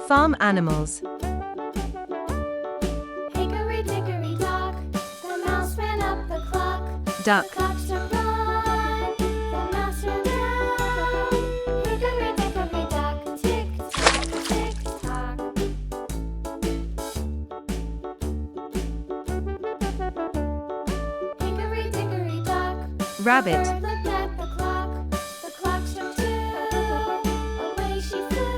Farm animals. Hickory dickory dock, the mouse ran up the clock. Duck. The clock struck one, the mouse ran down. Hickory dickory dock, tick tock, tick tock. Hickory dickory dock, Rabbit. the bird looked at the clock. The clock struck two, away she flew.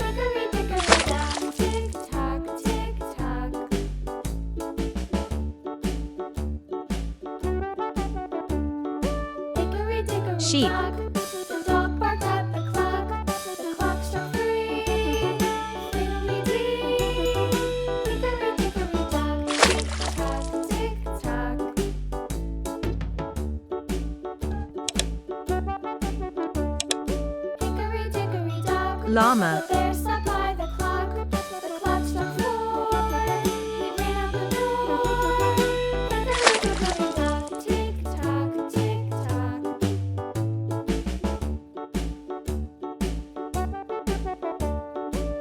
Hickory dickory dock, tick tock, tick tock. Hickory dickory Sheep. dock, the dog barked at the clock. The clock struck three, fiddly-dee. Hickory dickory dock, tick tock, tick tock. Hickory dickory dock, Llama. the bear sat by the clock. The clock struck four, he ran out the door. Hickory dickory dock, tick tock, tick tock.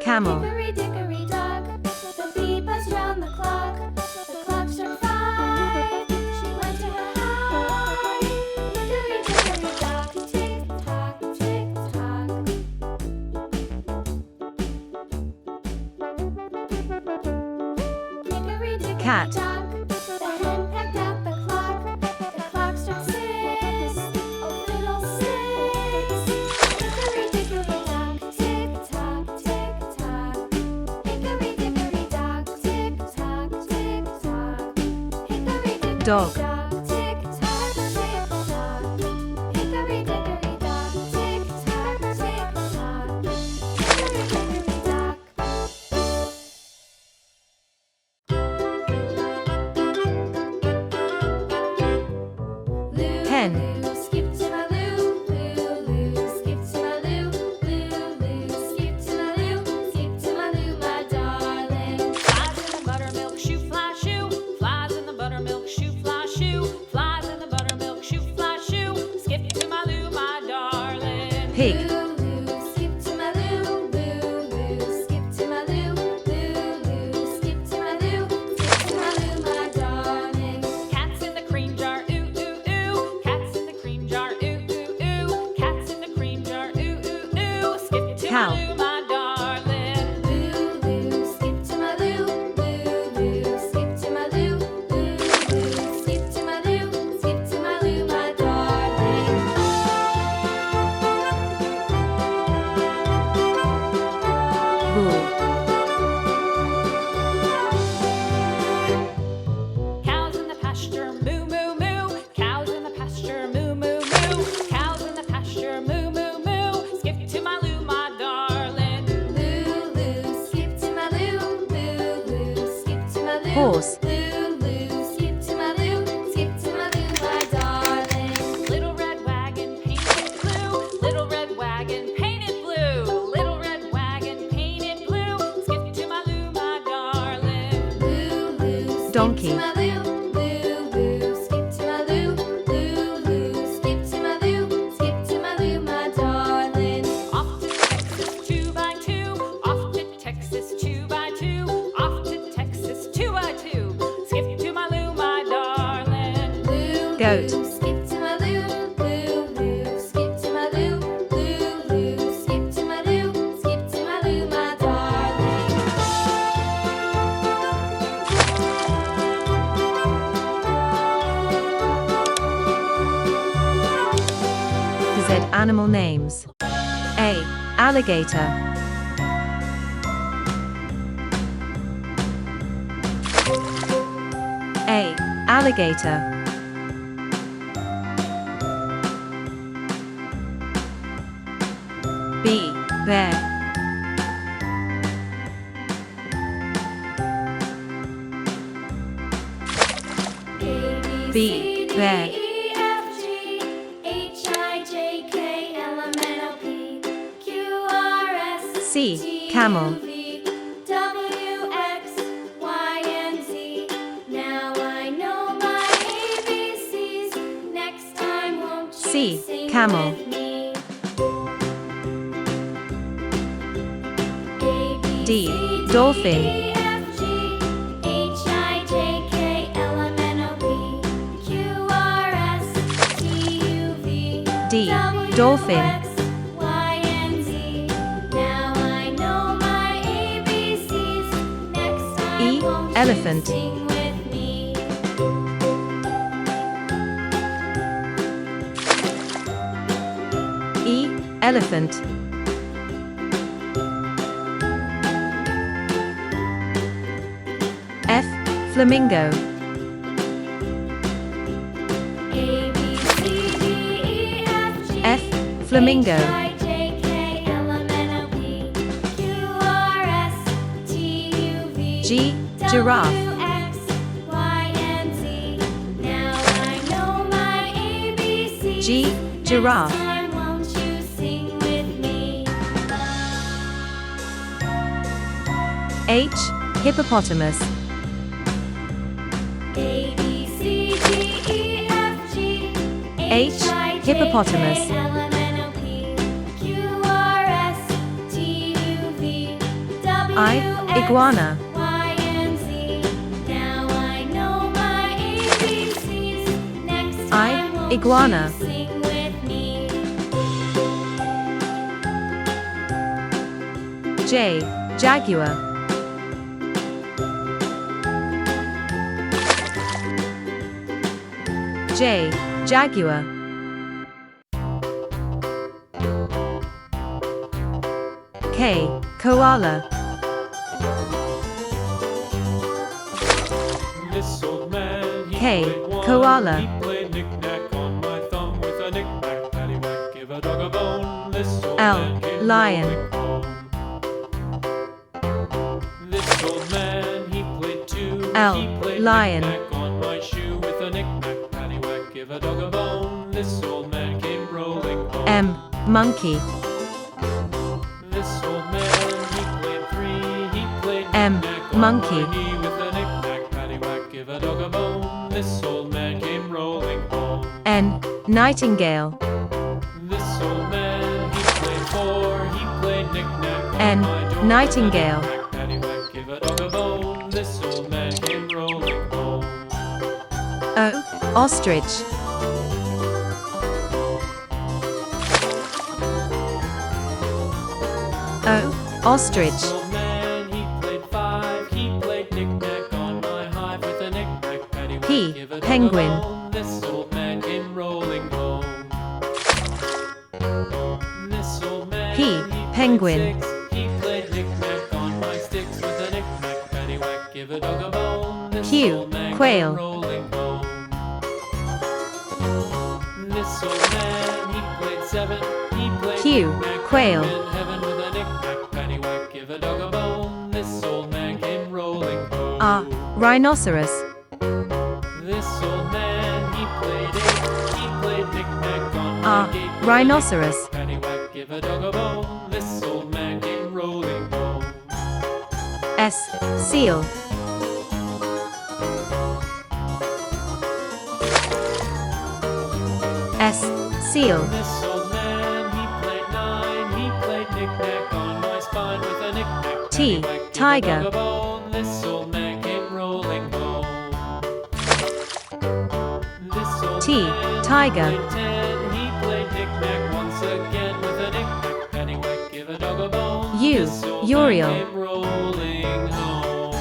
Camel. Hickory dickory dock, the bee buzzed round the clock. The clock struck five, she went to her hive. Hickory dickory dock, tick tock, tick tock. Hickory dickory Cat. dock, the hen pecked at the clock. The clock struck six, oh fiddlesticks. Hickory dickory dock, tick tock, tick tock. Hickory dickory dock, tick tock, tick tock. Hickory dickory Dog. dock, tick tock, tick tock. Hickory dickory dock, tick tock, tick tock. Hickory dickory dock. Hen. Loo, skip to my loo, loo, skip to my loo, loo, skip to my loo, skip to my loo, my darling. Flies in the buttermilk shoe, fly shoe. Flies in the buttermilk shoe, fly shoe. Flies in the buttermilk shoe, fly shoe. Skip to my loo, my darling. Pig. Loo, skip to my loo, loo, skip to my loo, loo, skip to my loo, skip to my loo, my darling. Cats in the cream jar, ooh, ooh, ooh. Cats in the cream jar, ooh, ooh, ooh. Cats in the cream jar, ooh, ooh, ooh. Skip to Cow. my loo, my darling. Loo, skip to my loo, loo, skip to my loo, loo, skip to my loo, skip to my loo, my darling. Bull. Cows in the pasture, moo, moo, moo. Cows in the pasture, moo, moo, moo. Cows in the pasture, moo, moo, moo. Skip to my loo, my darling. Loo, skip to my loo, skip to my loo. Horse. Loo, skip to my loo, skip to my loo, my darling. Little red wagon painted blue. Little red wagon painted blue. Little red wagon painted blue. Skip to my loo, my darling. Loo, skip Donkey. to my loo, skip to my loo, skip to my loo, skip to my loo, my darling. Off to Texas 2 by 2. Off to Texas 2 by 2. Off to Texas 2 by 2. Skip to my loo, my darling. Goat. Skip to my loo, skip to my loo, skip to my loo, skip to my loo, my darling. Z animal names. A. Alligator. A. Alligator. B. Bear. B. Bear. C. Camel. C. Camel. D. C, D, Dolphin. E, F, G, H, I, J, K, L, M, N, O, P, Q, R, S, T, U, V, D. W, Dolphin. X, Y, and Z. Now I know my ABCs. Next time, E. won't you Elephant. sing with me? E. Elephant. F. Flamingo. A, B, C, D, E, F, G, F. Flamingo. H, I, J, K, L, M, N, O, P, Q, R, S, T, U, V, G. Giraffe. W, X, Y, and Z. Now I know my ABCs. G. Giraffe. Next time, won't you sing with me? H. Hippopotamus. A, B, C, D, E, F, G, H. I, J, Hippopotamus. K, L, M, N, O, P, Q, R, S, T, U, V, W, I. X, Iguana. Y, and Z. Now I know my ABCs. Next I. time, won't Iguana. you sing with me? J. Jaguar. J. Jaguar. K. Koala. This old man, he K. played one. Koala. He played knick-knack on my thumb with a knick-knack, paddywhack, give a dog a bone. This old L. man came Lion. rolling home. This old man, he played two. L. He played Lion. knick-knack on my shoe with a knick-knack, paddywhack, give a dog a bone. This old man came rolling home. M. Monkey. This old man, he played three. He played M. knick-knack on Monkey. my knee with a knick-knack, paddywhack, give a dog a bone. This old man came rolling home. N. Nightingale. This old man, he played four. He played knick-knack on N. my door. Nightingale. Knick-knack, paddywhack, give a dog a bone. This old man came rolling home. O. Ostrich. O. Ostrich. This old man, he played five. He played knick-knack on my hive with a knick-knack, paddywhack, P. give a dog Penguin. a bone. This old man came rolling home. This old man, P. he played Penguin. six. He played knick-knack on my sticks with a knick-knack, paddywhack, give a dog a bone. This Q. old man Quail. came rolling home. This old man, he played seven. He played Q. knick-knack Quail. in heaven with a knick-knack, paddywhack, give a dog a bone. This old man came rolling home. R. Rhinoceros. This old man, he played eight. He played knick-knack on my R. gate with a Rhinoceros. knick-knack, paddywhack, give a dog a bone. This old man came rolling home. S. Seal. S. Seal. This old man, he played nine. He played knick-knack on my spine with a knick-knack, T. paddywhack, give a Tiger. dog a bone. This old man came rolling home. This old T. man, Tiger. he played ten. He played knick-knack once again with a knick-knack, paddywhack, give a dog a bone. U. This old Uriel. man came rolling home.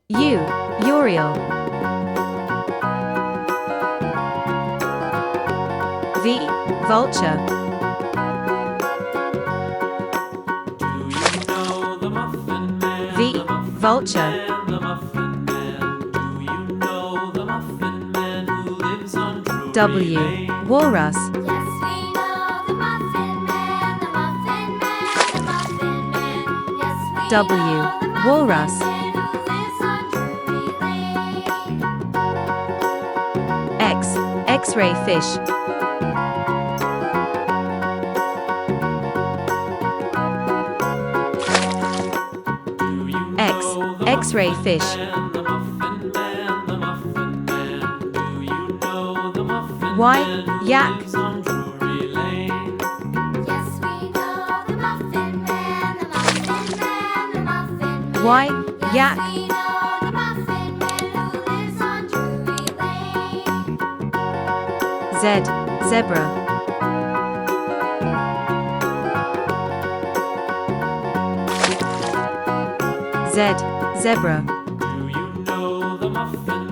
U. Uriel. V. Vulture. Do you know the Muffin Man? V. The Muffin Vulture. Man, the Muffin Man. Do you know the Muffin Man who lives on Drury W. Lane? Walrus. Yes, we know the Muffin Man, the Muffin Man, the Muffin Man. Yes, we W. know the Muffin Walrus. Man who lives on Drury Lane. X. X-ray fish. Do you X. know the X-ray Muffin fish. Man, the Muffin Man, the Muffin Man? Do you know the Muffin Y. Man who Yak. lives on Drury Lane? Yes, we know Y, Yes, yak. we know the Muffin Man who lives on Drury Lane. Z, zebra. Z, zebra. Do you know the Muffin